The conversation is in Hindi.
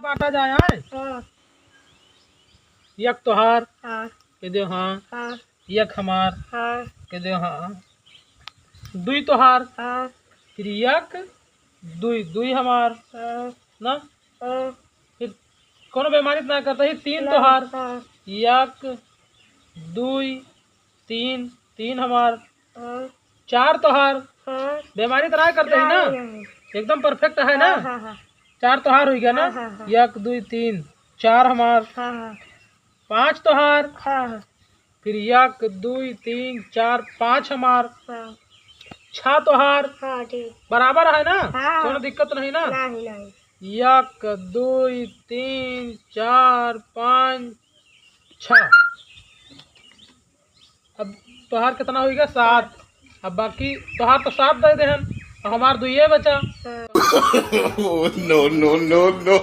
बांटा जाए आए हाँ यक तोहार हाँ के दे हाँ हाँ यक हमार हाँ के दे हाँ दुई तोहार हाँ फिर यक दुई दुई हमार हाँ ना हाँ फिर कोनो बेमानी ना करता ही तीन नहीं, तोहार हाँ यक दुई तीन तीन हमार हाँ चार तोहार हाँ बेमानी तो ना करते ही ना नहीं, एकदम परफेक्ट है ना। हाँ हाँ चार तोहार हो गया ना हाँ हाँ यक दुई तीन चार हमार हाँ हाँ पांच तोहार हाँ फिर यक दुई तीन चार पांच हमार हाँ छह तोहार हाँ ठीक बराबर है ना हाँ कोनो दिक्कत नहीं ना। नहीं नहीं यक दुई तीन चार पाँच छः अब तोहार कितना होगा सात। अब बाकी तोहार तो सात दे दे हम हमार दुइये बचा। हाँ no, no, no, no.